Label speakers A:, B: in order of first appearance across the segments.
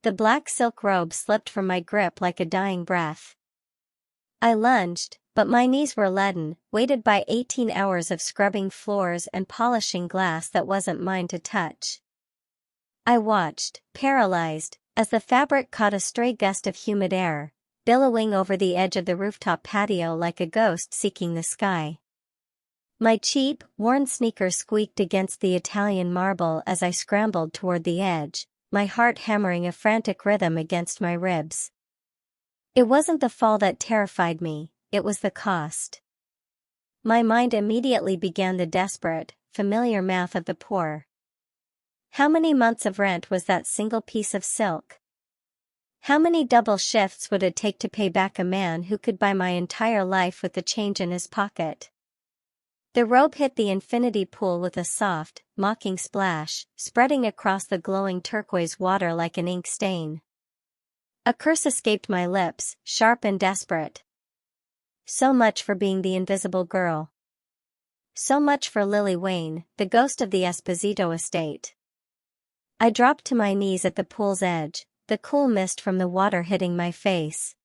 A: The black silk robe slipped from my grip like a dying breath. I lunged, but my knees were leaden, weighted by 18 hours of scrubbing floors and polishing glass that wasn't mine to touch. I watched, paralyzed, as the fabric caught a stray gust of humid air, billowing over the edge of the rooftop patio like a ghost seeking the sky. My cheap, worn sneakers squeaked against the Italian marble as I scrambled toward the edge, my heart hammering a frantic rhythm against my ribs. It wasn't the fall that terrified me, it was the cost. My mind immediately began the desperate, familiar math of the poor. How many months of rent was that single piece of silk? How many double shifts would it take to pay back a man who could buy my entire life with the change in his pocket? The robe hit the infinity pool with a soft, mocking splash, spreading across the glowing turquoise water like an ink stain. A curse escaped my lips, sharp and desperate. So much for being the invisible girl. So much for Lily Wayne, the ghost of the Esposito estate. I dropped to my knees at the pool's edge, the cool mist from the water hitting my face.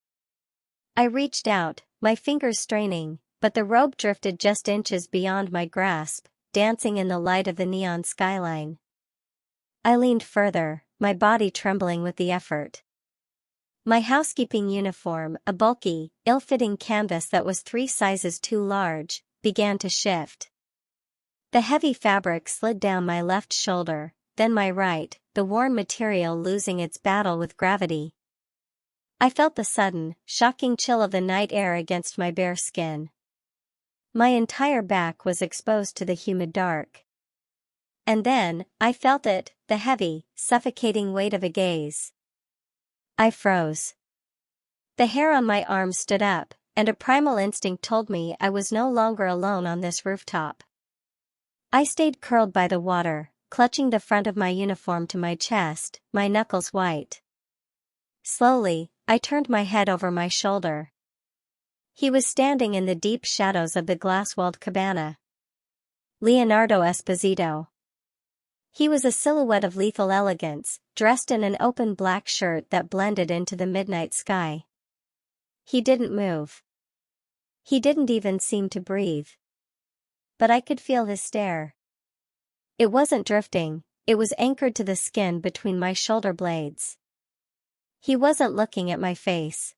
A: I reached out, my fingers straining, but the robe drifted just inches beyond my grasp, dancing in the light of the neon skyline. I leaned further, my body trembling with the effort. My housekeeping uniform, a bulky, ill-fitting canvas that was 3 sizes too large, began to shift. The heavy fabric slid down my left shoulder, then my right, the worn material losing its battle with gravity. I felt the sudden, shocking chill of the night air against my bare skin. My entire back was exposed to the humid dark. And then, I felt it, the heavy, suffocating weight of a gaze. I froze. The hair on my arms stood up, and a primal instinct told me I was no longer alone on this rooftop. I stayed curled by the water, clutching the front of my uniform to my chest, my knuckles white. Slowly, I turned my head over my shoulder. He was standing in the deep shadows of the glass-walled cabana. Leonardo Esposito. He was a silhouette of lethal elegance, dressed in an open black shirt that blended into the midnight sky. He didn't move. He didn't even seem to breathe. But I could feel his stare. It wasn't drifting, it was anchored to the skin between my shoulder blades. He wasn't looking at my face.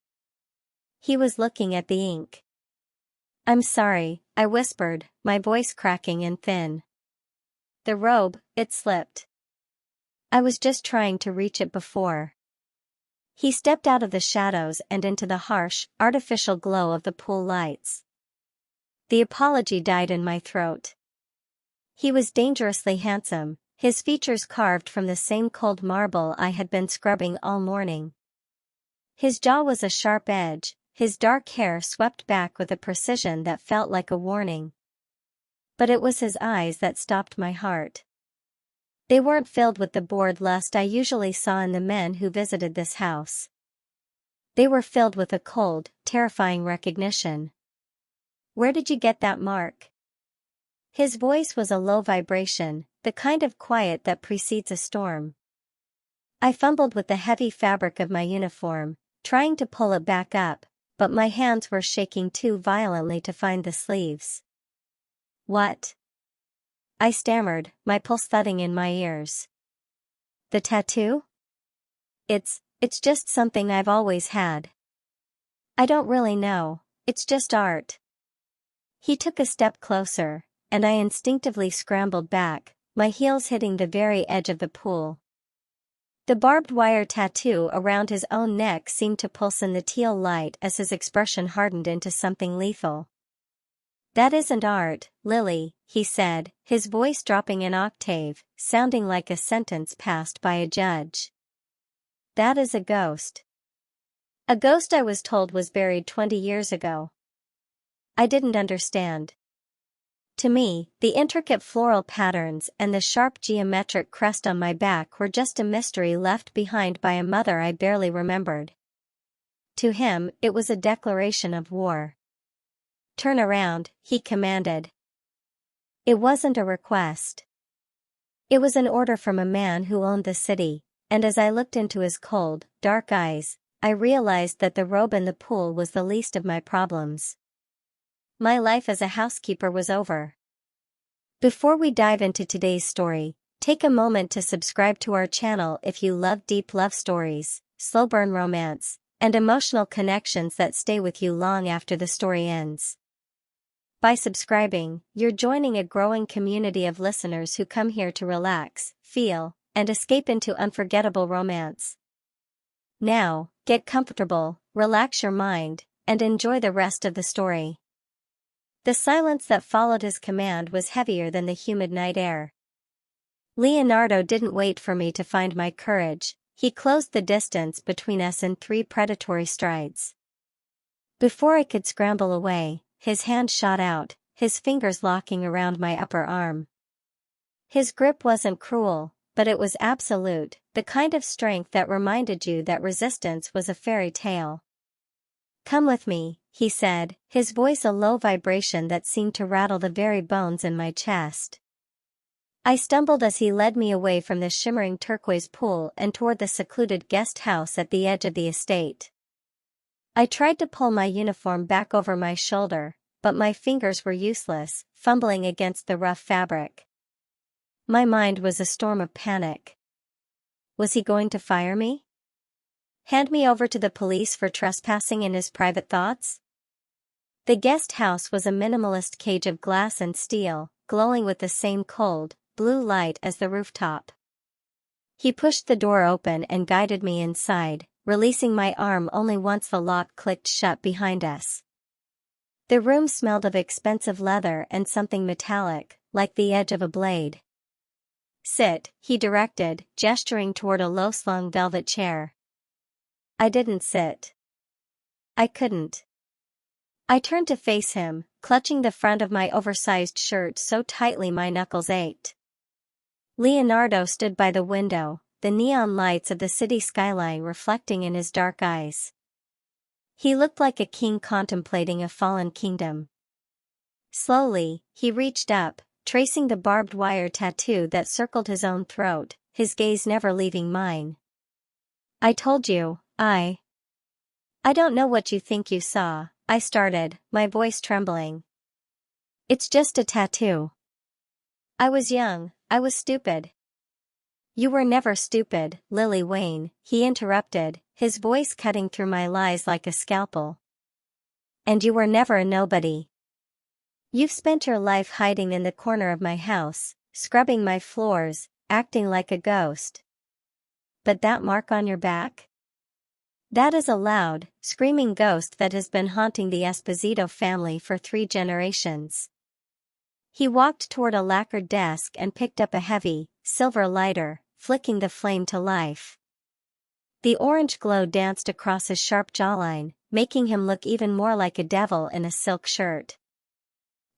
A: He was looking at the ink. "I'm sorry," I whispered, my voice cracking and thin. The robe, it slipped. I was just trying to reach it before. He stepped out of the shadows and into the harsh, artificial glow of the pool lights. The apology died in my throat. He was dangerously handsome, his features carved from the same cold marble I had been scrubbing all morning. His jaw was a sharp edge, his dark hair swept back with a precision that felt like a warning. But it was his eyes that stopped my heart. They weren't filled with the bored lust I usually saw in the men who visited this house. They were filled with a cold, terrifying recognition. "Where did you get that mark?" His voice was a low vibration, the kind of quiet that precedes a storm. I fumbled with the heavy fabric of my uniform, trying to pull it back up, but my hands were shaking too violently to find the sleeves. "What?" I stammered, my pulse thudding in my ears. "The tattoo? It's just something I've always had. I don't really know, it's just art." He took a step closer, and I instinctively scrambled back, my heels hitting the very edge of the pool. The barbed wire tattoo around his own neck seemed to pulse in the teal light as his expression hardened into something lethal. "That isn't art, Lily," he said, his voice dropping an octave, sounding like a sentence passed by a judge. "That is a ghost. A ghost I was told was buried 20 years ago." I didn't understand. To me, the intricate floral patterns and the sharp geometric crest on my back were just a mystery left behind by a mother I barely remembered. To him, it was a declaration of war. "Turn around," he commanded. It wasn't a request. It was an order from a man who owned the city, and as I looked into his cold, dark eyes, I realized that the robe in the pool was the least of my problems. My life as a housekeeper was over. Before we dive into today's story, take a moment to subscribe to our channel if you love deep love stories, slow burn romance, and emotional connections that stay with you long after the story ends. By subscribing, you're joining a growing community of listeners who come here to relax, feel, and escape into unforgettable romance. Now, get comfortable, relax your mind, and enjoy the rest of the story. The silence that followed his command was heavier than the humid night air. Leonardo didn't wait for me to find my courage, he closed the distance between us in 3 predatory strides. Before I could scramble away, his hand shot out, his fingers locking around my upper arm. His grip wasn't cruel, but it was absolute, the kind of strength that reminded you that resistance was a fairy tale. "Come with me," he said, his voice a low vibration that seemed to rattle the very bones in my chest. I stumbled as he led me away from the shimmering turquoise pool and toward the secluded guest house at the edge of the estate. I tried to pull my uniform back over my shoulder, but my fingers were useless, fumbling against the rough fabric. My mind was a storm of panic. Was he going to fire me? Hand me over to the police for trespassing in his private thoughts? The guest house was a minimalist cage of glass and steel, glowing with the same cold, blue light as the rooftop. He pushed the door open and guided me inside, releasing my arm only once the lock clicked shut behind us. The room smelled of expensive leather and something metallic, like the edge of a blade. "Sit," he directed, gesturing toward a low-slung velvet chair. I didn't sit. I couldn't. I turned to face him, clutching the front of my oversized shirt so tightly my knuckles ached. Leonardo stood by the window, the neon lights of the city skyline reflecting in his dark eyes. He looked like a king contemplating a fallen kingdom. Slowly, he reached up, tracing the barbed wire tattoo that circled his own throat, his gaze never leaving mine. "I told you, I don't know what you think you saw," I started, my voice trembling. "It's just a tattoo. I was young, I was stupid." "You were never stupid, Lily Wayne," he interrupted, his voice cutting through my lies like a scalpel. "And you were never a nobody. You've spent your life hiding in the corner of my house, scrubbing my floors, acting like a ghost. But that mark on your back? That is a loud, screaming ghost that has been haunting the Esposito family for 3 generations." He walked toward a lacquered desk and picked up a heavy, silver lighter, flicking the flame to life. The orange glow danced across his sharp jawline, making him look even more like a devil in a silk shirt.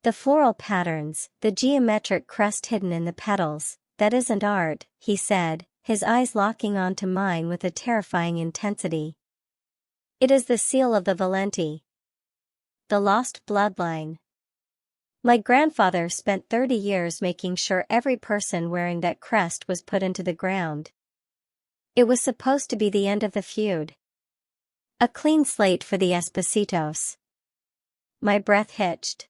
A: "The floral patterns, the geometric crest hidden in the petals, that isn't art," he said, his eyes locking onto mine with a terrifying intensity. "It is the seal of the Valenti. The lost bloodline. My grandfather spent 30 years making sure every person wearing that crest was put into the ground. It was supposed to be the end of the feud. A clean slate for the Espositos." My breath hitched.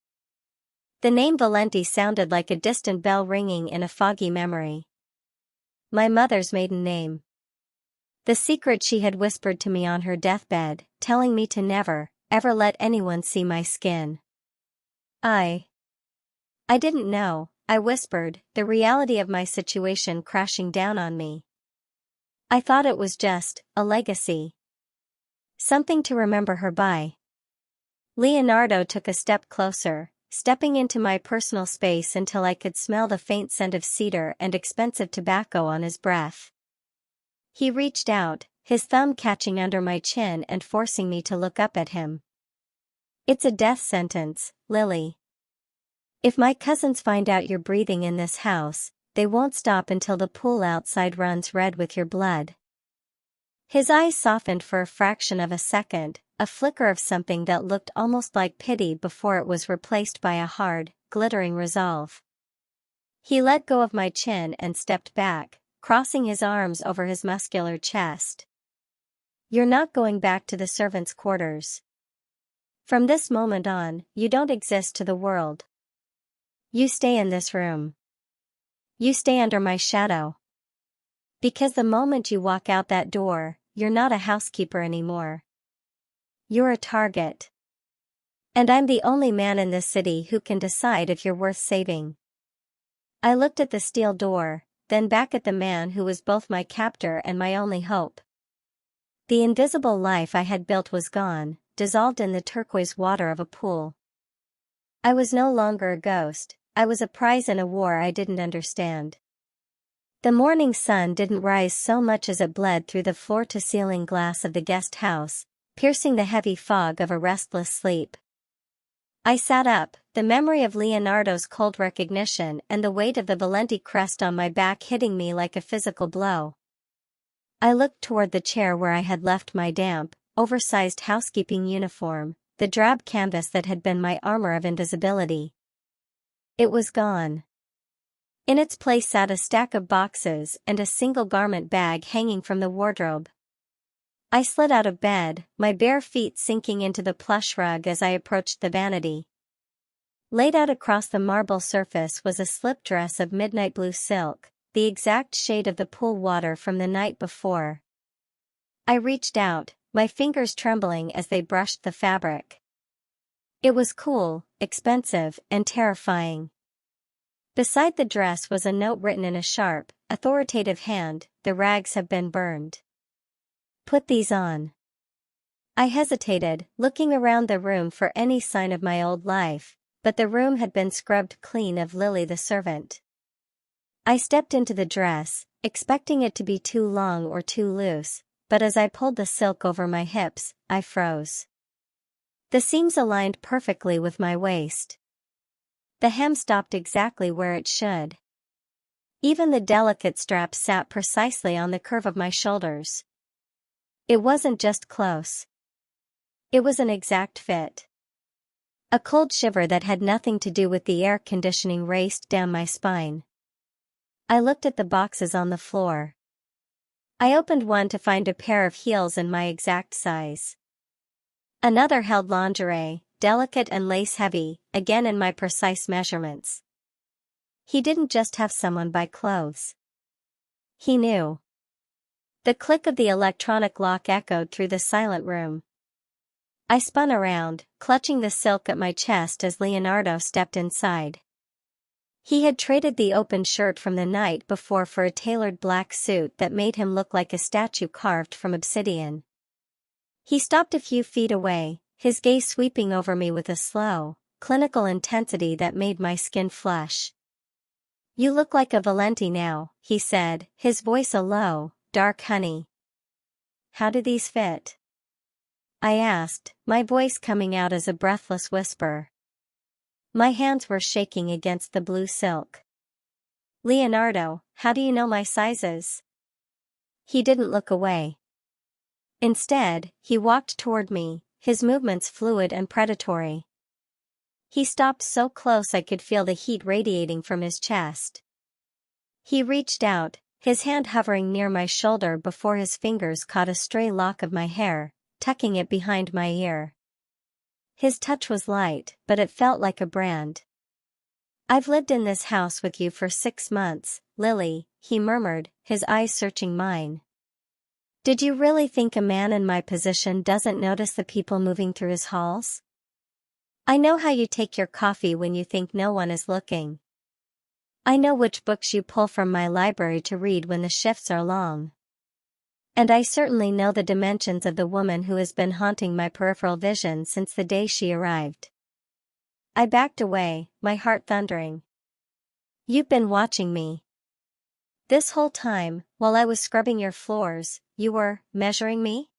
A: The name Valenti sounded like a distant bell ringing in a foggy memory. My mother's maiden name. The secret she had whispered to me on her deathbed, telling me to never, ever let anyone see my skin. I didn't know," I whispered, the reality of my situation crashing down on me. "I thought it was just a legacy. Something to remember her by." Leonardo took a step closer, stepping into my personal space until I could smell the faint scent of cedar and expensive tobacco on his breath. He reached out, his thumb catching under my chin and forcing me to look up at him. "It's a death sentence, Lily. If my cousins find out you're breathing in this house, they won't stop until the pool outside runs red with your blood." His eyes softened for a fraction of a second, a flicker of something that looked almost like pity before it was replaced by a hard, glittering resolve. He let go of my chin and stepped back, crossing his arms over his muscular chest. "You're not going back to the servants' quarters. From this moment on, you don't exist to the world. You stay in this room. You stay under my shadow. Because the moment you walk out that door, you're not a housekeeper anymore. You're a target. And I'm the only man in this city who can decide if you're worth saving." I looked at the steel door, then back at the man who was both my captor and my only hope. The invisible life I had built was gone, dissolved in the turquoise water of a pool. I was no longer a ghost, I was a prize in a war I didn't understand. The morning sun didn't rise so much as it bled through the floor-to-ceiling glass of the guest house, piercing the heavy fog of a restless sleep. I sat up, the memory of Leonardo's cold recognition and the weight of the Valenti crest on my back hitting me like a physical blow. I looked toward the chair where I had left my damp, oversized housekeeping uniform, the drab canvas that had been my armor of invisibility. It was gone. In its place sat a stack of boxes and a single garment bag hanging from the wardrobe. I slid out of bed, my bare feet sinking into the plush rug as I approached the vanity. Laid out across the marble surface was a slip dress of midnight blue silk, the exact shade of the pool water from the night before. I reached out, my fingers trembling as they brushed the fabric. It was cool, expensive, and terrifying. Beside the dress was a note written in a sharp, authoritative hand: "The rags have been burned. Put these on." I hesitated, looking around the room for any sign of my old life, but the room had been scrubbed clean of Lily the servant. I stepped into the dress, expecting it to be too long or too loose, but as I pulled the silk over my hips, I froze. The seams aligned perfectly with my waist. The hem stopped exactly where it should. Even the delicate strap sat precisely on the curve of my shoulders. It wasn't just close. It was an exact fit. A cold shiver that had nothing to do with the air conditioning raced down my spine. I looked at the boxes on the floor. I opened one to find a pair of heels in my exact size. Another held lingerie, delicate and lace-heavy, again in my precise measurements. He didn't just have someone buy clothes. He knew. The click of the electronic lock echoed through the silent room. I spun around, clutching the silk at my chest as Leonardo stepped inside. He had traded the open shirt from the night before for a tailored black suit that made him look like a statue carved from obsidian. He stopped a few feet away, his gaze sweeping over me with a slow, clinical intensity that made my skin flush. "You look like a Valenti now," he said, his voice a low, dark honey. "How do these fit?" I asked, my voice coming out as a breathless whisper. My hands were shaking against the blue silk. "Leonardo, how do you know my sizes?" He didn't look away. Instead, he walked toward me, his movements fluid and predatory. He stopped so close I could feel the heat radiating from his chest. He reached out, his hand hovering near my shoulder before his fingers caught a stray lock of my hair, tucking it behind my ear. His touch was light, but it felt like a brand. "I've lived in this house with you for 6 months, Lily," he murmured, his eyes searching mine. "Did you really think a man in my position doesn't notice the people moving through his halls? I know how you take your coffee when you think no one is looking. I know which books you pull from my library to read when the shifts are long. And I certainly know the dimensions of the woman who has been haunting my peripheral vision since the day she arrived." I backed away, my heart thundering. "You've been watching me. This whole time, while I was scrubbing your floors, you were measuring me?"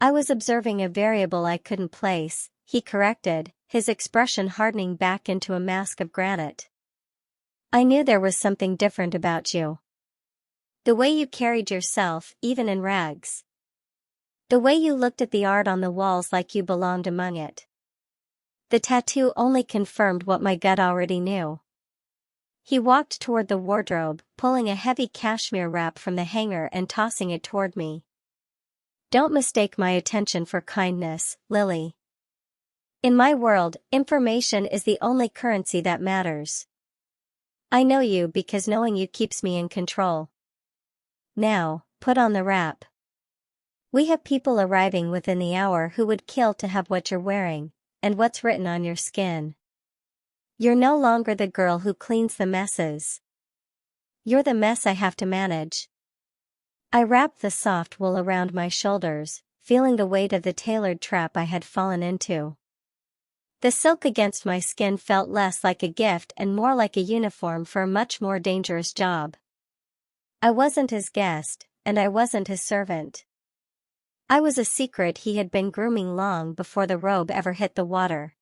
A: "I was observing a variable I couldn't place," he corrected, his expression hardening back into a mask of granite. "I knew there was something different about you. The way you carried yourself, even in rags. The way you looked at the art on the walls like you belonged among it. The tattoo only confirmed what my gut already knew. He walked toward the wardrobe, pulling a heavy cashmere wrap from the hanger and tossing it toward me. Don't mistake my attention for kindness, Lily. In my world, information is the only currency that matters. I know you because knowing you keeps me in control. Now, put on the wrap. We have people arriving within the hour who would kill to have what you're wearing, and what's written on your skin. You're no longer the girl who cleans the messes. You're the mess I have to manage. I wrapped the soft wool around my shoulders, feeling the weight of the tailored trap I had fallen into. The silk against my skin felt less like a gift and more like a uniform for a much more dangerous job. I wasn't his guest, and I wasn't his servant. I was a secret he had been grooming long before the robe ever hit the water.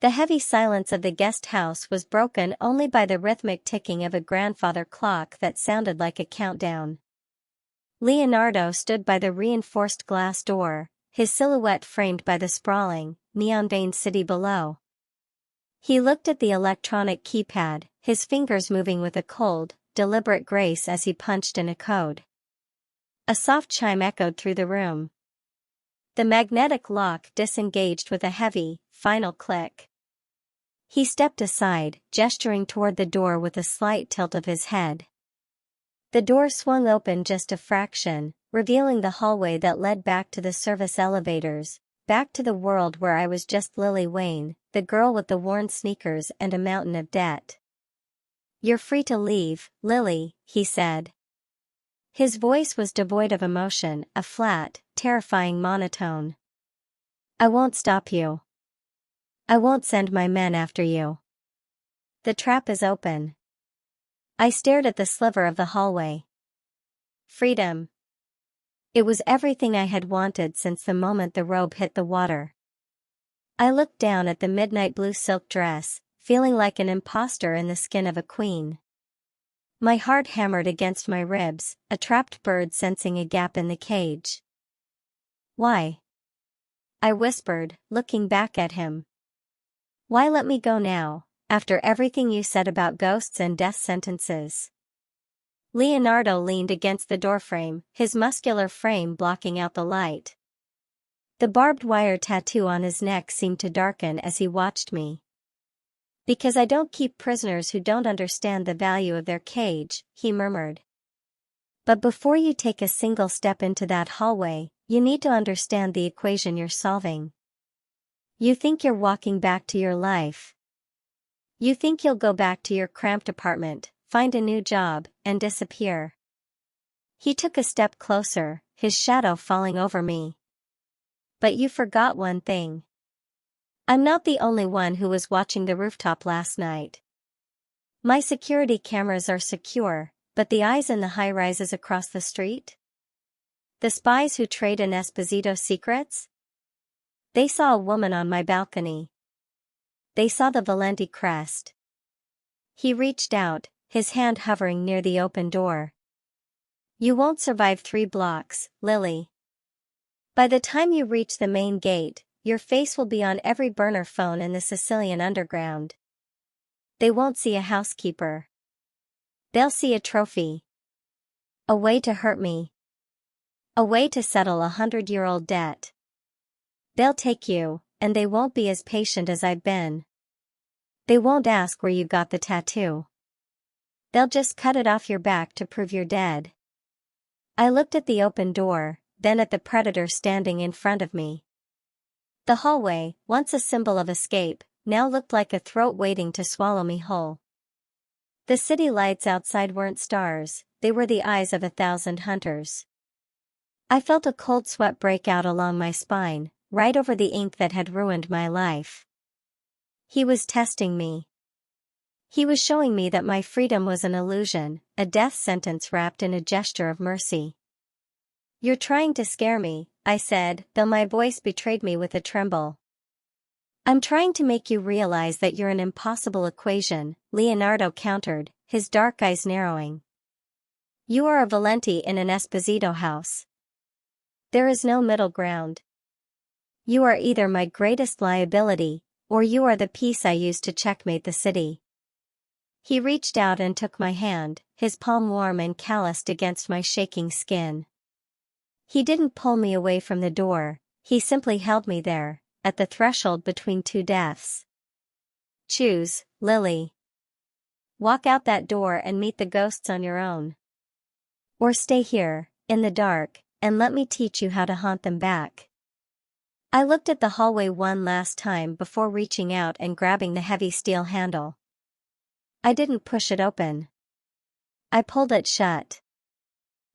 A: The heavy silence of the guest house was broken only by the rhythmic ticking of a grandfather clock that sounded like a countdown. Leonardo stood by the reinforced glass door, his silhouette framed by the sprawling, neon-veined city below. He looked at the electronic keypad, his fingers moving with a cold, deliberate grace as he punched in a code. A soft chime echoed through the room. The magnetic lock disengaged with a heavy, final click. He stepped aside, gesturing toward the door with a slight tilt of his head. The door swung open just a fraction, revealing the hallway that led back to the service elevators, back to the world where I was just Lily Wayne, the girl with the worn sneakers and a mountain of debt. "You're free to leave, Lily," he said. His voice was devoid of emotion, a flat, terrifying monotone. "I won't stop you. I won't send my men after you. The trap is open." I stared at the sliver of the hallway. Freedom. It was everything I had wanted since the moment the robe hit the water. I looked down at the midnight blue silk dress, feeling like an imposter in the skin of a queen. My heart hammered against my ribs, a trapped bird sensing a gap in the cage. "Why?" I whispered, looking back at him. "Why let me go now, after everything you said about ghosts and death sentences?" Leonardo leaned against the doorframe, his muscular frame blocking out the light. The barbed wire tattoo on his neck seemed to darken as he watched me. "Because I don't keep prisoners who don't understand the value of their cage," he murmured. "But before you take a single step into that hallway, you need to understand the equation you're solving. You think you're walking back to your life. You think you'll go back to your cramped apartment, find a new job, and disappear." He took a step closer, his shadow falling over me. "But you forgot one thing. I'm not the only one who was watching the rooftop last night. My security cameras are secure, but the eyes in the high-rises across the street? The spies who trade in Esposito secrets? They saw a woman on my balcony. They saw the Valenti crest." He reached out, his hand hovering near the open door. "You won't survive 3 blocks, Lily. By the time you reach the main gate, your face will be on every burner phone in the Sicilian underground. They won't see a housekeeper. They'll see a trophy. A way to hurt me. A way to settle a 100-year-old debt. They'll take you, and they won't be as patient as I've been. They won't ask where you got the tattoo. They'll just cut it off your back to prove you're dead." I looked at the open door, then at the predator standing in front of me. The hallway, once a symbol of escape, now looked like a throat waiting to swallow me whole. The city lights outside weren't stars, they were the eyes of 1,000 hunters. I felt a cold sweat break out along my spine, right over the ink that had ruined my life. He was testing me. He was showing me that my freedom was an illusion, a death sentence wrapped in a gesture of mercy. "You're trying to scare me," I said, though my voice betrayed me with a tremble. "I'm trying to make you realize that you're an impossible equation," Leonardo countered, his dark eyes narrowing. "You are a Valenti in an Esposito house. There is no middle ground. You are either my greatest liability, or you are the piece I use to checkmate the city." He reached out and took my hand, his palm warm and calloused against my shaking skin. He didn't pull me away from the door, he simply held me there, at the threshold between two deaths. Choose, Lily. Walk out that door and meet the ghosts on your own. Or stay here, in the dark, and let me teach you how to haunt them back. I looked at the hallway one last time before reaching out and grabbing the heavy steel handle. I didn't push it open. I pulled it shut.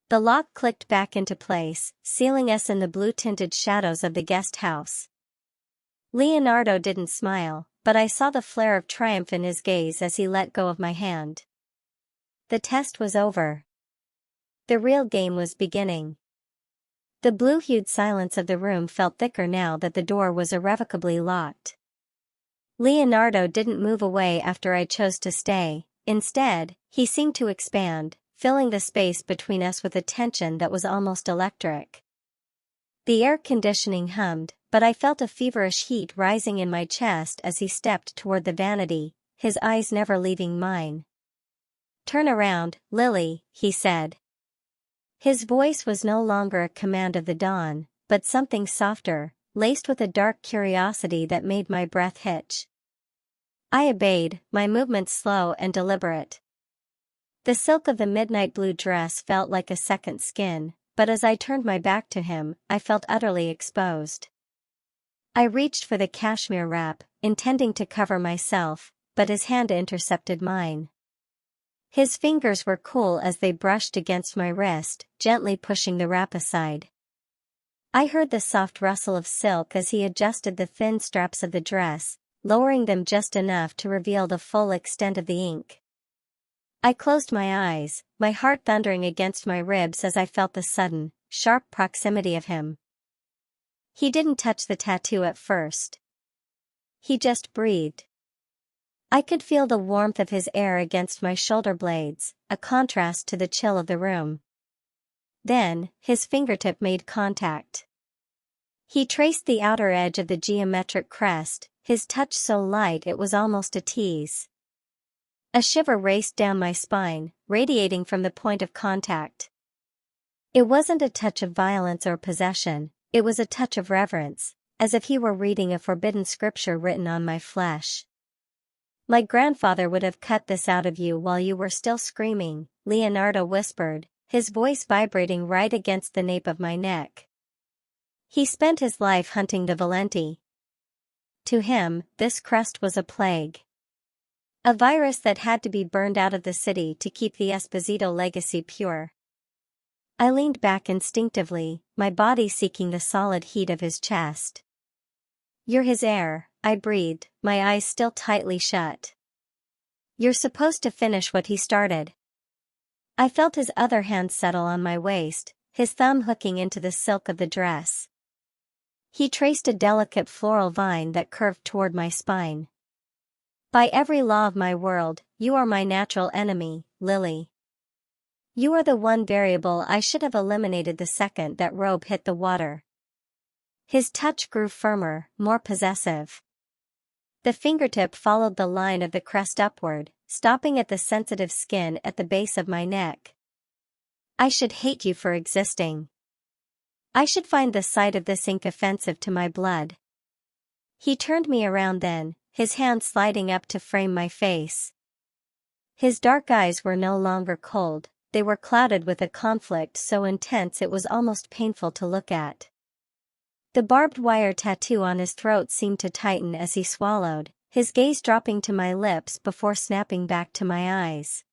A: The lock clicked back into place, sealing us in the blue-tinted shadows of the guest house. Leonardo didn't smile, but I saw the flare of triumph in his gaze as he let go of my hand. The test was over. The real game was beginning. The blue-hued silence of the room felt thicker now that the door was irrevocably locked. Leonardo didn't move away after I chose to stay. Instead, he seemed to expand, filling the space between us with a tension that was almost electric. The air conditioning hummed, but I felt a feverish heat rising in my chest as he stepped toward the vanity, his eyes never leaving mine. "Turn around, Lily," he said. His voice was no longer a command of the dawn, but something softer, laced with a dark curiosity that made my breath hitch. I obeyed, my movements slow and deliberate. The silk of the midnight blue dress felt like a second skin, but as I turned my back to him, I felt utterly exposed. I reached for the cashmere wrap, intending to cover myself, but his hand intercepted mine. His fingers were cool as they brushed against my wrist, gently pushing the wrap aside. I heard the soft rustle of silk as he adjusted the thin straps of the dress, lowering them just enough to reveal the full extent of the ink. I closed my eyes, my heart thundering against my ribs as I felt the sudden, sharp proximity of him. He didn't touch the tattoo at first. He just breathed. I could feel the warmth of his air against my shoulder blades, a contrast to the chill of the room. Then, his fingertip made contact. He traced the outer edge of the geometric crest, his touch so light it was almost a tease. A shiver raced down my spine, radiating from the point of contact. It wasn't a touch of violence or possession, it was a touch of reverence, as if he were reading a forbidden scripture written on my flesh. "My grandfather would have cut this out of you while you were still screaming," Leonardo whispered, his voice vibrating right against the nape of my neck. He spent his life hunting the Valenti. To him, this crest was a plague. A virus that had to be burned out of the city to keep the Esposito legacy pure. I leaned back instinctively, my body seeking the solid heat of his chest. "You're his heir," I breathed, my eyes still tightly shut. "You're supposed to finish what he started." I felt his other hand settle on my waist, his thumb hooking into the silk of the dress. He traced a delicate floral vine that curved toward my spine. "By every law of my world, you are my natural enemy, Lily. You are the one variable I should have eliminated the second that robe hit the water." His touch grew firmer, more possessive. The fingertip followed the line of the crest upward, stopping at the sensitive skin at the base of my neck. "I should hate you for existing. I should find the sight of this ink offensive to my blood." He turned me around then, his hand sliding up to frame my face. His dark eyes were no longer cold, they were clouded with a conflict so intense it was almost painful to look at. The barbed wire tattoo on his throat seemed to tighten as he swallowed, his gaze dropping to my lips before snapping back to my eyes.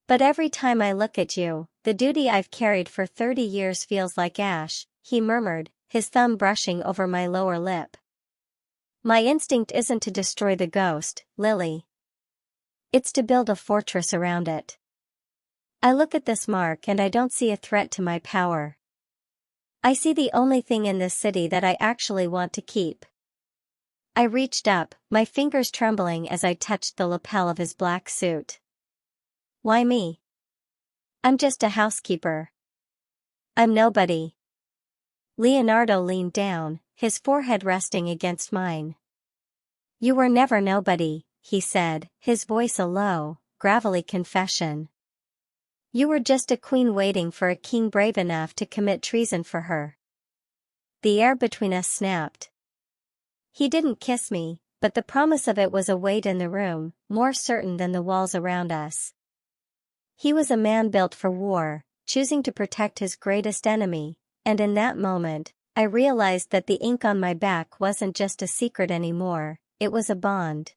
A: "But every time I look at you, the duty I've carried for 30 years feels like ash," he murmured, his thumb brushing over my lower lip. "My instinct isn't to destroy the ghost, Lily. It's to build a fortress around it. I look at this mark and I don't see a threat to my power. I see the only thing in this city that I actually want to keep." I reached up, my fingers trembling as I touched the lapel of his black suit. "Why me? I'm just a housekeeper. I'm nobody." Leonardo leaned down, his forehead resting against mine. "You were never nobody," he said, his voice a low, gravelly confession. You were just a queen waiting for a king brave enough to commit treason for her. The air between us snapped. He didn't kiss me, but the promise of it was a weight in the room, more certain than the walls around us. He was a man built for war, choosing to protect his greatest enemy, and in that moment, I realized that the ink on my back wasn't just a secret anymore, it was a bond.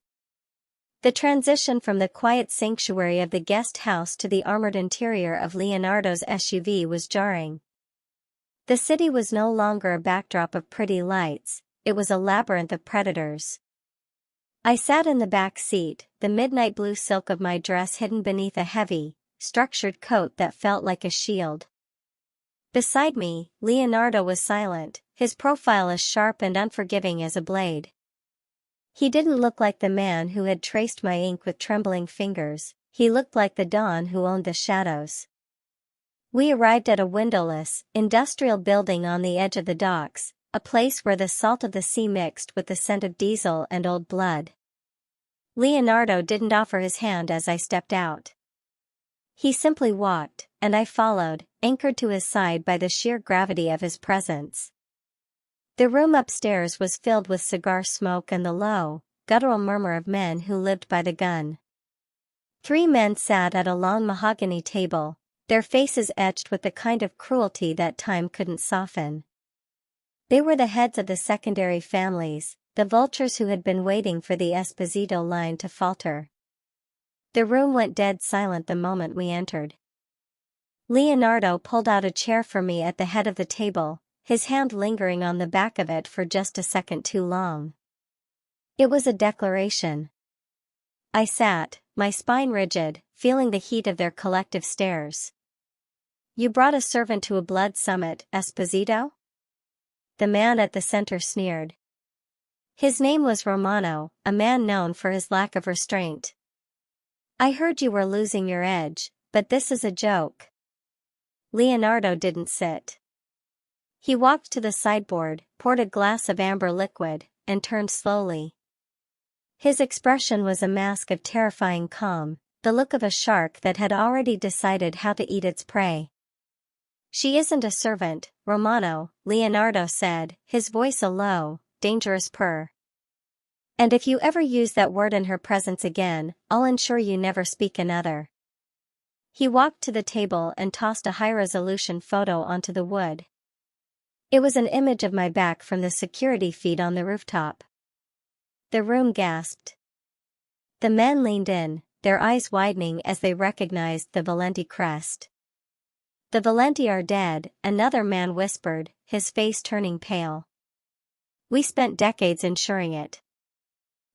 A: The transition from the quiet sanctuary of the guest house to the armored interior of Leonardo's SUV was jarring. The city was no longer a backdrop of pretty lights, it was a labyrinth of predators. I sat in the back seat, the midnight blue silk of my dress hidden beneath a heavy, structured coat that felt like a shield. Beside me, Leonardo was silent, his profile as sharp and unforgiving as a blade. He didn't look like the man who had traced my ink with trembling fingers, he looked like the dawn who owned the shadows. We arrived at a windowless, industrial building on the edge of the docks, a place where the salt of the sea mixed with the scent of diesel and old blood. Leonardo didn't offer his hand as I stepped out. He simply walked, and I followed, anchored to his side by the sheer gravity of his presence. The room upstairs was filled with cigar smoke and the low, guttural murmur of men who lived by the gun. 3 men sat at a long mahogany table, their faces etched with the kind of cruelty that time couldn't soften. They were the heads of the secondary families, the vultures who had been waiting for the Esposito line to falter. The room went dead silent the moment we entered. Leonardo pulled out a chair for me at the head of the table, his hand lingering on the back of it for just a second too long. It was a declaration. I sat, my spine rigid, feeling the heat of their collective stares. You brought a servant to a blood summit, Esposito? The man at the center sneered. His name was Romano, a man known for his lack of restraint. I heard you were losing your edge, but this is a joke. Leonardo didn't sit. He walked to the sideboard, poured a glass of amber liquid, and turned slowly. His expression was a mask of terrifying calm, the look of a shark that had already decided how to eat its prey. She isn't a servant, Romano, Leonardo said, his voice a low, dangerous purr. And if you ever use that word in her presence again, I'll ensure you never speak another. He walked to the table and tossed a high-resolution photo onto the wood. It was an image of my back from the security feed on the rooftop. The room gasped. The men leaned in, their eyes widening as they recognized the Valenti crest. The Valenti are dead, another man whispered, his face turning pale. We spent decades ensuring it.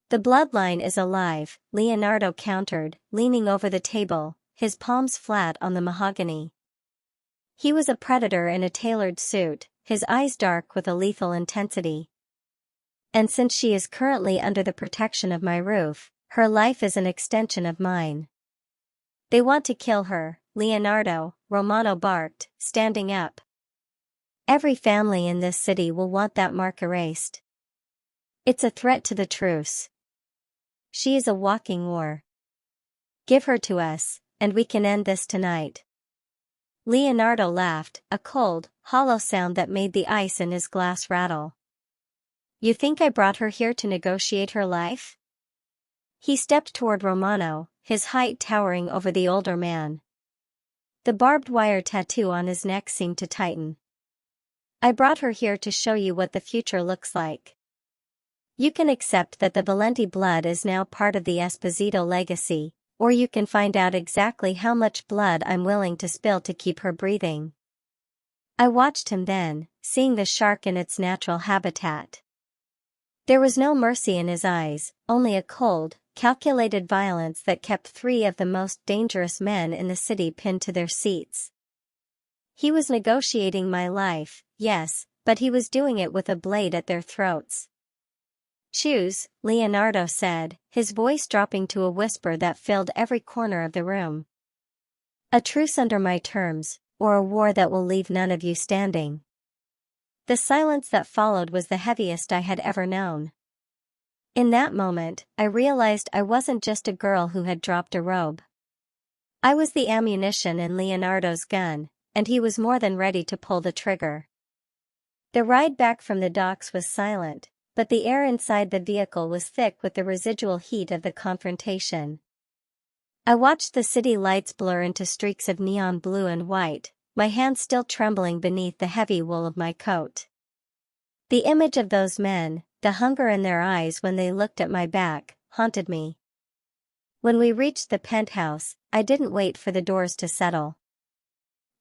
A: The bloodline is alive, Leonardo countered, leaning over the table, his palms flat on the mahogany. He was a predator in a tailored suit, his eyes dark with a lethal intensity. And since she is currently under the protection of my roof, her life is an extension of mine. They want to kill her, Leonardo, Romano barked, standing up. Every family in this city will want that mark erased. It's a threat to the truce. She is a walking war. Give her to us, and we can end this tonight. Leonardo laughed, a cold, hollow sound that made the ice in his glass rattle. You think I brought her here to negotiate her life? He stepped toward Romano, his height towering over the older man. The barbed wire tattoo on his neck seemed to tighten. I brought her here to show you what the future looks like. You can accept that the Valenti blood is now part of the Esposito legacy, or you can find out exactly how much blood I'm willing to spill to keep her breathing. I watched him then, seeing the shark in its natural habitat. There was no mercy in his eyes, only a cold, calculated violence that kept 3 of the most dangerous men in the city pinned to their seats. He was negotiating my life, yes, but he was doing it with a blade at their throats. Choose, Leonardo said, his voice dropping to a whisper that filled every corner of the room. A truce under my terms, or a war that will leave none of you standing. The silence that followed was the heaviest I had ever known. In that moment, I realized I wasn't just a girl who had dropped a robe. I was the ammunition in Leonardo's gun, and he was more than ready to pull the trigger. The ride back from the docks was silent, but the air inside the vehicle was thick with the residual heat of the confrontation. I watched the city lights blur into streaks of neon blue and white, my hands still trembling beneath the heavy wool of my coat. The image of those men, the hunger in their eyes when they looked at my back, haunted me. When we reached the penthouse, I didn't wait for the doors to settle.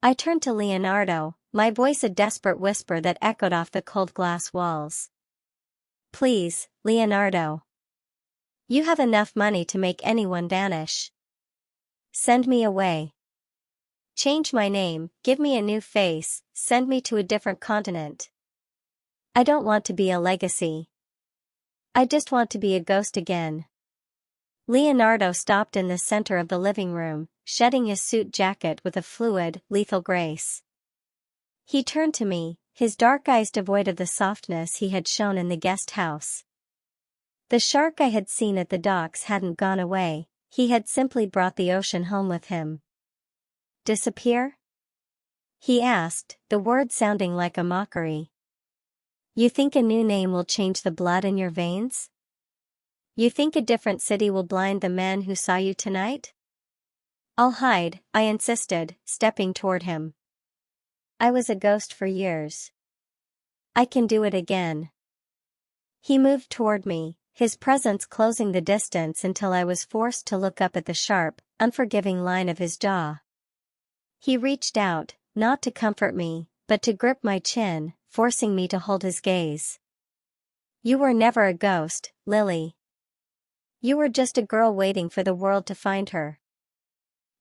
A: I turned to Leonardo, my voice a desperate whisper that echoed off the cold glass walls. Please, Leonardo. You have enough money to make anyone vanish. Send me away. Change my name, give me a new face, send me to a different continent. I don't want to be a legacy. I just want to be a ghost again. Leonardo stopped in the center of the living room, shedding his suit jacket with a fluid, lethal grace. He turned to me, his dark eyes devoid of the softness he had shown in the guest house. The shark I had seen at the docks hadn't gone away, he had simply brought the ocean home with him. Disappear? He asked, the word sounding like a mockery. You think a new name will change the blood in your veins? You think a different city will blind the men who saw you tonight? I'll hide, I insisted, stepping toward him. I was a ghost for years. I can do it again. He moved toward me, his presence closing the distance until I was forced to look up at the sharp, unforgiving line of his jaw. He reached out, not to comfort me, but to grip my chin, forcing me to hold his gaze. You were never a ghost, Lily. You were just a girl waiting for the world to find her.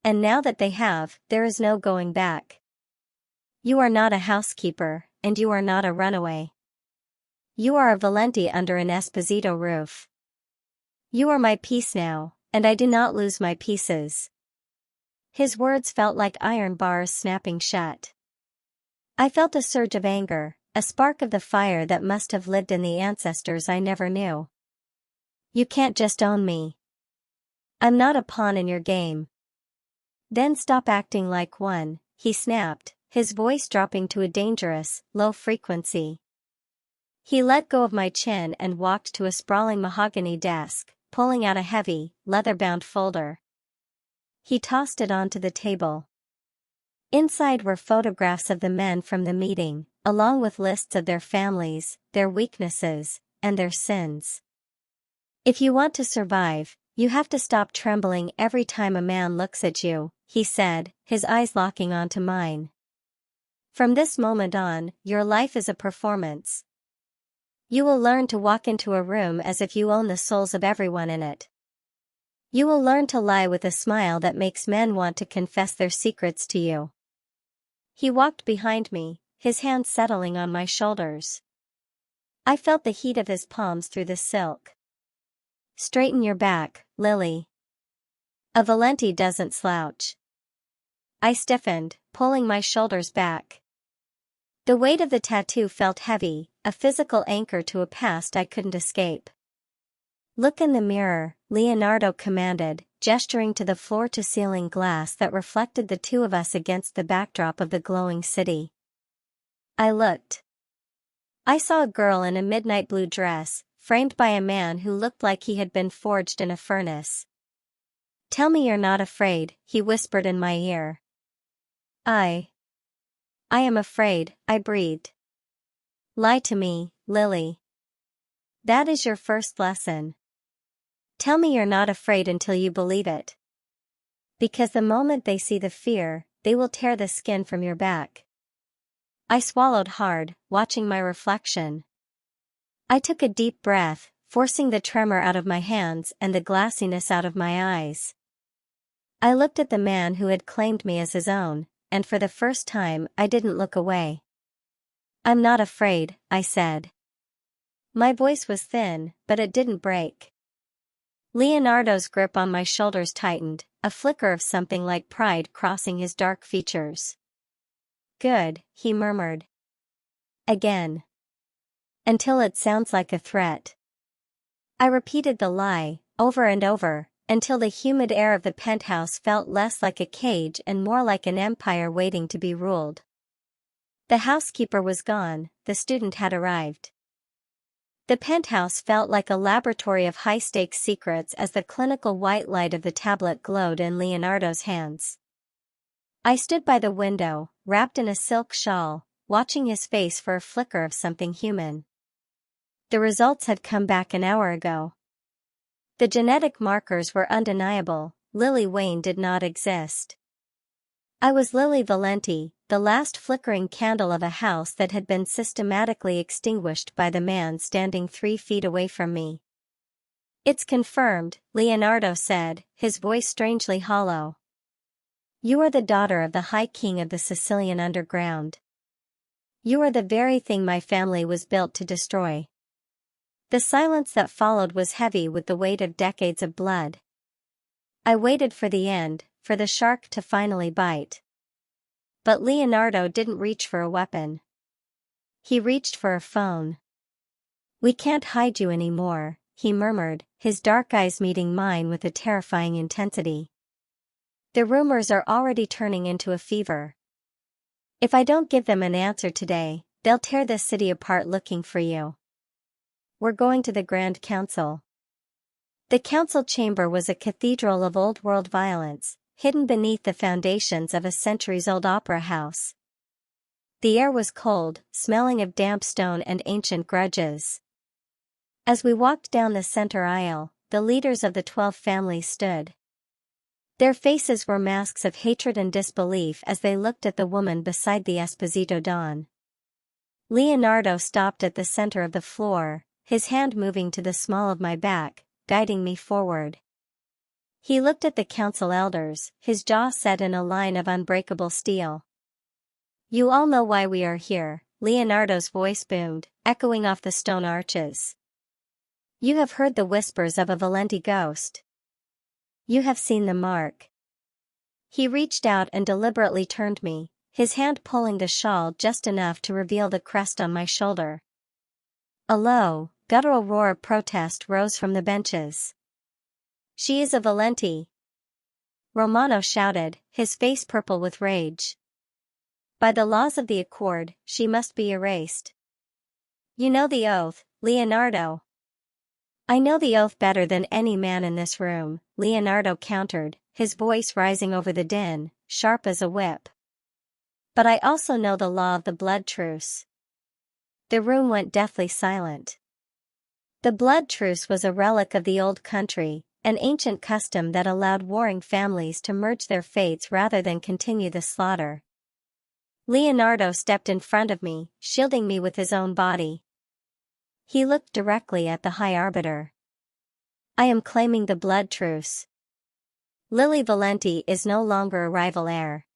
A: And now that they have, there is no going back. You are not a housekeeper, and you are not a runaway. You are a Valenti under an Esposito roof. You are my piece now, and I do not lose my pieces. His words felt like iron bars snapping shut. I felt a surge of anger, a spark of the fire that must have lived in the ancestors I never knew. You can't just own me. I'm not a pawn in your game. Then stop acting like one, he snapped, his voice dropping to a dangerous, low frequency. He let go of my chin and walked to a sprawling mahogany desk, pulling out a heavy, leather-bound folder. He tossed it onto the table. Inside were photographs of the men from the meeting, along with lists of their families, their weaknesses, and their sins. If you want to survive, you have to stop trembling every time a man looks at you, he said, his eyes locking onto mine. From this moment on, your life is a performance. You will learn to walk into a room as if you own the souls of everyone in it. You will learn to lie with a smile that makes men want to confess their secrets to you. He walked behind me, his hands settling on my shoulders. I felt the heat of his palms through the silk. Straighten your back, Lily. A Valenti doesn't slouch. I stiffened, pulling my shoulders back. The weight of the tattoo felt heavy, a physical anchor to a past I couldn't escape. Look in the mirror, Leonardo commanded, gesturing to the floor-to-ceiling glass that reflected the two of us against the backdrop of the glowing city. I looked. I saw a girl in a midnight blue dress, framed by a man who looked like he had been forged in a furnace. Tell me you're not afraid, he whispered in my ear. I am afraid, I breathed. Lie to me, Lily. That is your first lesson. Tell me you're not afraid until you believe it. Because the moment they see the fear, they will tear the skin from your back. I swallowed hard, watching my reflection. I took a deep breath, forcing the tremor out of my hands and the glassiness out of my eyes. I looked at the man who had claimed me as his own, and for the first time I didn't look away. I'm not afraid, I said. My voice was thin, but it didn't break. Leonardo's grip on my shoulders tightened, a flicker of something like pride crossing his dark features. Good, he murmured. Again. Until it sounds like a threat. I repeated the lie, over and over, until the humid air of the penthouse felt less like a cage and more like an empire waiting to be ruled. The housekeeper was gone, the student had arrived. The penthouse felt like a laboratory of high-stakes secrets as the clinical white light of the tablet glowed in Leonardo's hands. I stood by the window, wrapped in a silk shawl, watching his face for a flicker of something human. The results had come back an hour ago. The genetic markers were undeniable. Lily Wayne did not exist. I was Lily Valenti, the last flickering candle of a house that had been systematically extinguished by the man standing 3 feet away from me. "It's confirmed," Leonardo said, his voice strangely hollow. "You are the daughter of the High King of the Sicilian underground. You are the very thing my family was built to destroy." The silence that followed was heavy with the weight of decades of blood. I waited for the end, for the shark to finally bite. But Leonardo didn't reach for a weapon. He reached for a phone. "We can't hide you anymore," he murmured, his dark eyes meeting mine with a terrifying intensity. "The rumors are already turning into a fever. If I don't give them an answer today, they'll tear this city apart looking for you. We're going to the Grand Council." The council chamber was a cathedral of old-world violence, hidden beneath the foundations of a centuries-old opera house. The air was cold, smelling of damp stone and ancient grudges. As we walked down the center aisle, the leaders of the 12 families stood. Their faces were masks of hatred and disbelief as they looked at the woman beside the Esposito Don. Leonardo stopped at the center of the floor, his hand moving to the small of my back, guiding me forward. He looked at the council elders, his jaw set in a line of unbreakable steel. "You all know why we are here," Leonardo's voice boomed, echoing off the stone arches. "You have heard the whispers of a Valenti ghost. You have seen the mark." He reached out and deliberately turned me, his hand pulling the shawl just enough to reveal the crest on my shoulder. A low, guttural roar of protest rose from the benches. "She is a Valenti!" Romano shouted, his face purple with rage. "By the laws of the Accord, she must be erased." "You know the oath, Leonardo." "I know the oath better than any man in this room," Leonardo countered, his voice rising over the din, sharp as a whip. "But I also know the law of the blood truce." The room went deathly silent. The blood truce was a relic of the old country, an ancient custom that allowed warring families to merge their fates rather than continue the slaughter. Leonardo stepped in front of me, shielding me with his own body. He looked directly at the High Arbiter. "I am claiming the blood truce. Lily Valenti is no longer a rival heir.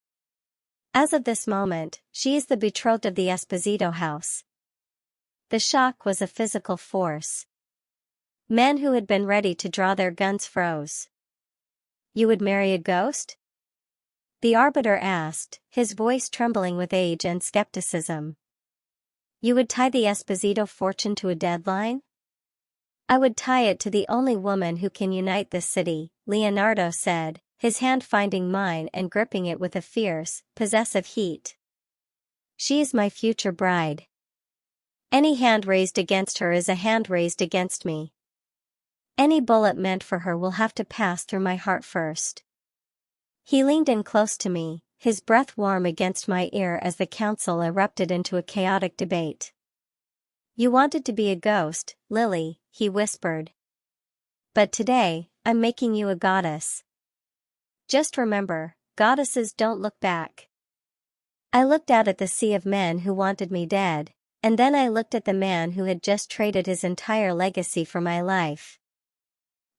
A: As of this moment, she is the betrothed of the Esposito house." The shock was a physical force. Men who had been ready to draw their guns froze. "You would marry a ghost?" the arbiter asked, his voice trembling with age and skepticism. "You would tie the Esposito fortune to a deadline?" "I would tie it to the only woman who can unite this city," Leonardo said, his hand finding mine and gripping it with a fierce, possessive heat. "She is my future bride. Any hand raised against her is a hand raised against me. Any bullet meant for her will have to pass through my heart first." He leaned in close to me, his breath warm against my ear as the council erupted into a chaotic debate. "You wanted to be a ghost, Lily," he whispered. "But today, I'm making you a goddess. Just remember, goddesses don't look back." I looked out at the sea of men who wanted me dead, and then I looked at the man who had just traded his entire legacy for my life.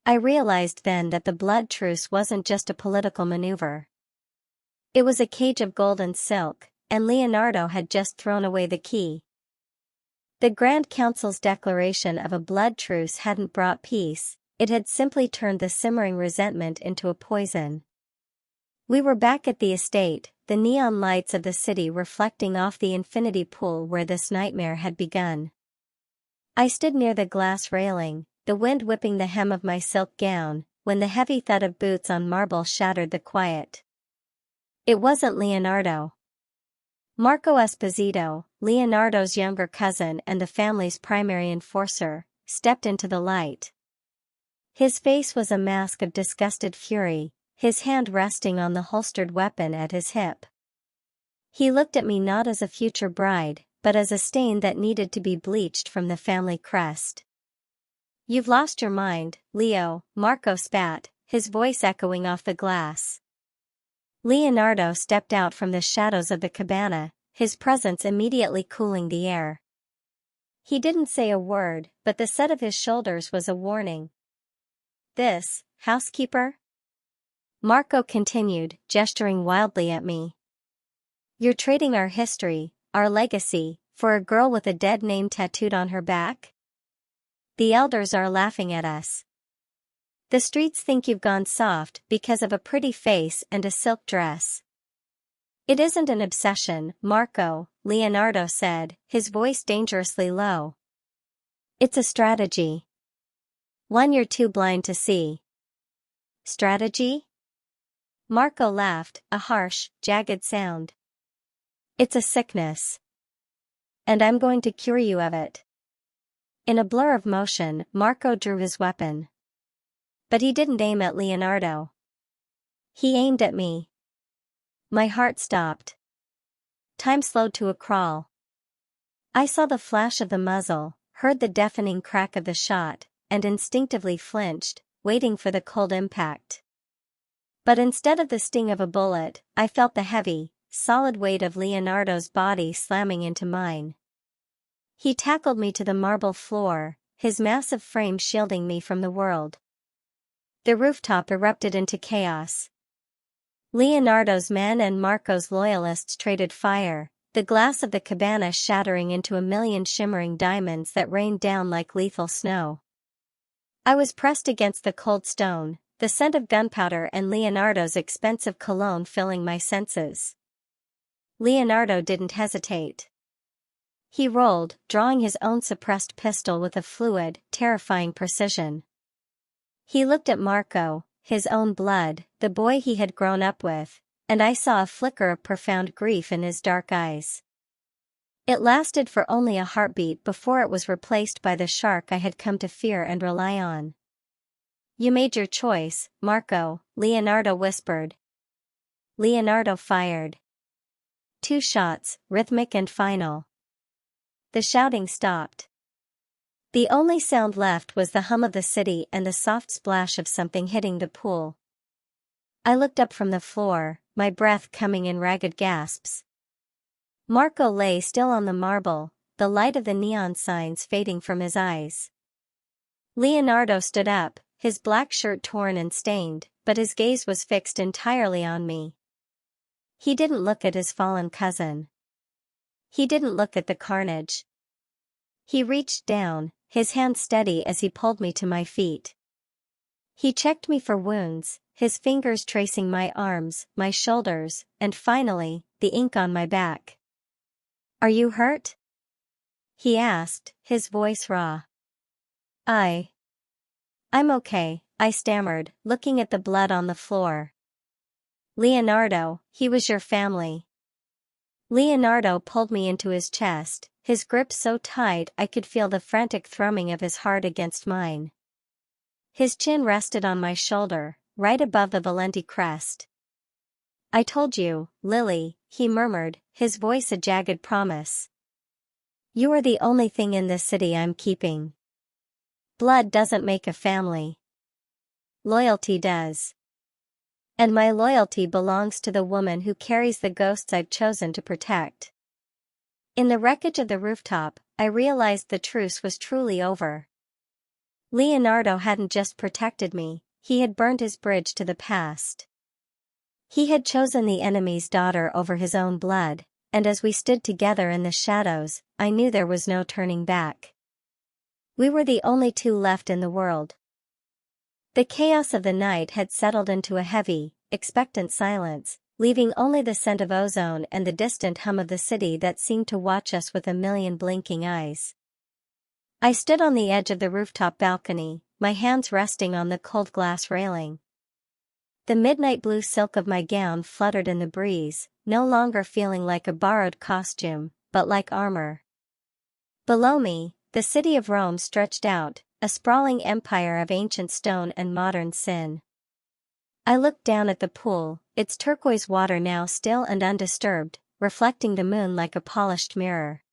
A: I realized then that the blood truce wasn't just a political maneuver. It was a cage of gold and silk, and Leonardo had just thrown away the key. The Grand Council's declaration of a blood truce hadn't brought peace, it had simply turned the simmering resentment into a poison. We were back at the estate, the neon lights of the city reflecting off the infinity pool where this nightmare had begun. I stood near the glass railing, the wind whipping the hem of my silk gown, when the heavy thud of boots on marble shattered the quiet. It wasn't Leonardo. Marco Esposito, Leonardo's younger cousin and the family's primary enforcer, stepped into the light. His face was a mask of disgusted fury, his hand resting on the holstered weapon at his hip. He looked at me not as a future bride, but as a stain that needed to be bleached from the family crest. "You've lost your mind, Leo," Marco spat, his voice echoing off the glass. Leonardo stepped out from the shadows of the cabana, his presence immediately cooling the air. He didn't say a word, but the set of his shoulders was a warning. "This, housekeeper?" Marco continued, gesturing wildly at me. "You're trading our history, our legacy, for a girl with a dead name tattooed on her back? The elders are laughing at us. The streets think you've gone soft because of a pretty face and a silk dress." "It isn't an obsession, Marco," Leonardo said, his voice dangerously low. "It's a strategy. One you're too blind to see." "Strategy?" Marco laughed, a harsh, jagged sound. "It's a sickness. And I'm going to cure you of it." In a blur of motion, Marco drew his weapon. But he didn't aim at Leonardo. He aimed at me. My heart stopped. Time slowed to a crawl. I saw the flash of the muzzle, heard the deafening crack of the shot, and instinctively flinched, waiting for the cold impact. But instead of the sting of a bullet, I felt the heavy, solid weight of Leonardo's body slamming into mine. He tackled me to the marble floor, his massive frame shielding me from the world. The rooftop erupted into chaos. Leonardo's men and Marco's loyalists traded fire, the glass of the cabana shattering into a million shimmering diamonds that rained down like lethal snow. I was pressed against the cold stone, the scent of gunpowder and Leonardo's expensive cologne filling my senses. Leonardo didn't hesitate. He rolled, drawing his own suppressed pistol with a fluid, terrifying precision. He looked at Marco, his own blood, the boy he had grown up with, and I saw a flicker of profound grief in his dark eyes. It lasted for only a heartbeat before it was replaced by the shark I had come to fear and rely on. "You made your choice, Marco," Leonardo whispered. Leonardo fired. 2 shots, rhythmic and final. The shouting stopped. The only sound left was the hum of the city and the soft splash of something hitting the pool. I looked up from the floor, my breath coming in ragged gasps. Marco lay still on the marble, the light of the neon signs fading from his eyes. Leonardo stood up, his black shirt torn and stained, but his gaze was fixed entirely on me. He didn't look at his fallen cousin. He didn't look at the carnage. He reached down, his hand steady as he pulled me to my feet. He checked me for wounds, his fingers tracing my arms, my shoulders, and finally, the ink on my back. "Are you hurt?" he asked, his voice raw. I'm okay," I stammered, looking at the blood on the floor. "Leonardo, he was your family." Leonardo pulled me into his chest, his grip so tight I could feel the frantic thrumming of his heart against mine. His chin rested on my shoulder, right above the Valenti crest. "I told you, Lily," he murmured, his voice a jagged promise. "You are the only thing in this city I'm keeping. Blood doesn't make a family. Loyalty does. And my loyalty belongs to the woman who carries the ghosts I've chosen to protect." In the wreckage of the rooftop, I realized the truce was truly over. Leonardo hadn't just protected me, he had burned his bridge to the past. He had chosen the enemy's daughter over his own blood, and as we stood together in the shadows, I knew there was no turning back. We were the only two left in the world. The chaos of the night had settled into a heavy, expectant silence, leaving only the scent of ozone and the distant hum of the city that seemed to watch us with a million blinking eyes. I stood on the edge of the rooftop balcony, my hands resting on the cold glass railing. The midnight blue silk of my gown fluttered in the breeze, no longer feeling like a borrowed costume, but like armor. Below me, the city of Rome stretched out, a sprawling empire of ancient stone and modern sin. I looked down at the pool, its turquoise water now still and undisturbed, reflecting the moon like a polished mirror.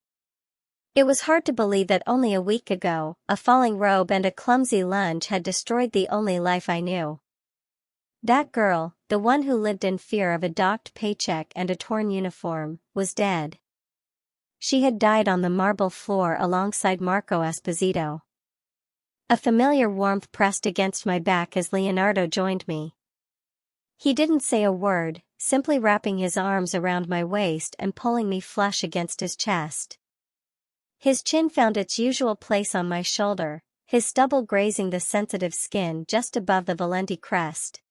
A: It was hard to believe that only a week ago, a falling robe and a clumsy lunge had destroyed the only life I knew. That girl, the one who lived in fear of a docked paycheck and a torn uniform, was dead. She had died on the marble floor alongside Marco Esposito. A familiar warmth pressed against my back as Leonardo joined me. He didn't say a word, simply wrapping his arms around my waist and pulling me flush against his chest. His chin found its usual place on my shoulder, his stubble grazing the sensitive skin just above the Valenti crest.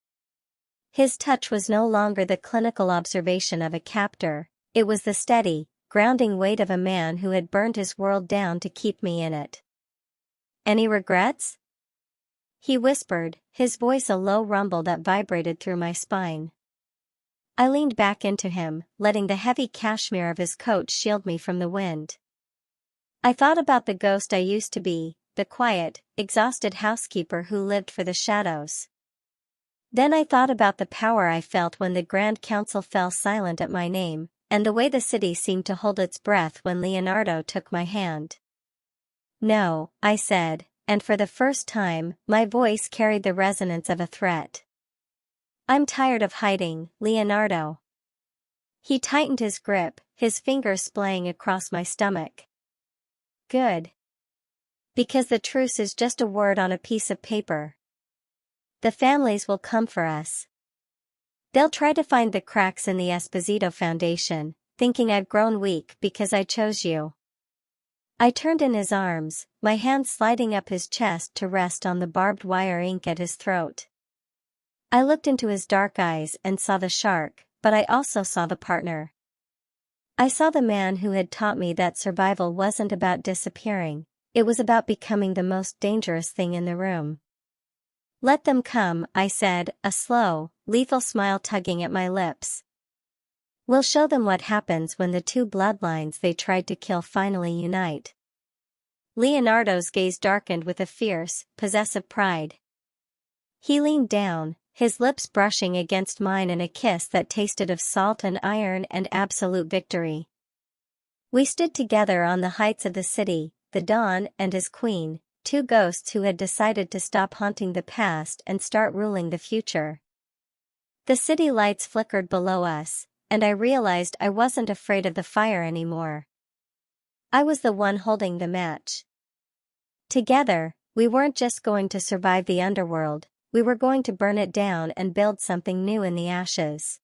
A: His touch was no longer the clinical observation of a captor, it was the steady, grounding weight of a man who had burned his world down to keep me in it. "Any regrets?" he whispered, his voice a low rumble that vibrated through my spine. I leaned back into him, letting the heavy cashmere of his coat shield me from the wind. I thought about the ghost I used to be, the quiet, exhausted housekeeper who lived for the shadows. Then I thought about the power I felt when the Grand Council fell silent at my name, and the way the city seemed to hold its breath when Leonardo took my hand. "No," I said, and for the first time, my voice carried the resonance of a threat. "I'm tired of hiding, Leonardo." He tightened his grip, his fingers splaying across my stomach. "Good. Because the truce is just a word on a piece of paper. The families will come for us. They'll try to find the cracks in the Esposito Foundation, thinking I've grown weak because I chose you." I turned in his arms, my hand sliding up his chest to rest on the barbed wire ink at his throat. I looked into his dark eyes and saw the shark, but I also saw the partner. I saw the man who had taught me that survival wasn't about disappearing, it was about becoming the most dangerous thing in the room. "Let them come," I said, a slow, lethal smile tugging at my lips. "We'll show them what happens when the two bloodlines they tried to kill finally unite." Leonardo's gaze darkened with a fierce, possessive pride. He leaned down, his lips brushing against mine in a kiss that tasted of salt and iron and absolute victory. We stood together on the heights of the city, the Don and his queen, two ghosts who had decided to stop haunting the past and start ruling the future. The city lights flickered below us, and I realized I wasn't afraid of the fire anymore. I was the one holding the match. Together, we weren't just going to survive the underworld, we were going to burn it down and build something new in the ashes.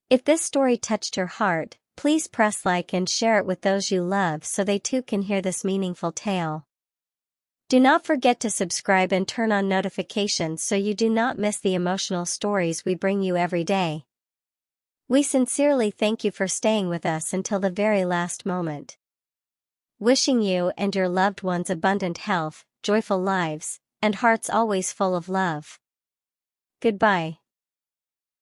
A: If this story touched your heart, please press like and share it with those you love so they too can hear this meaningful tale. Do not forget to subscribe and turn on notifications so you do not miss the emotional stories we bring you every day. We sincerely thank you for staying with us until the very last moment. Wishing you and your loved ones abundant health, joyful lives, and hearts always full of love. Goodbye.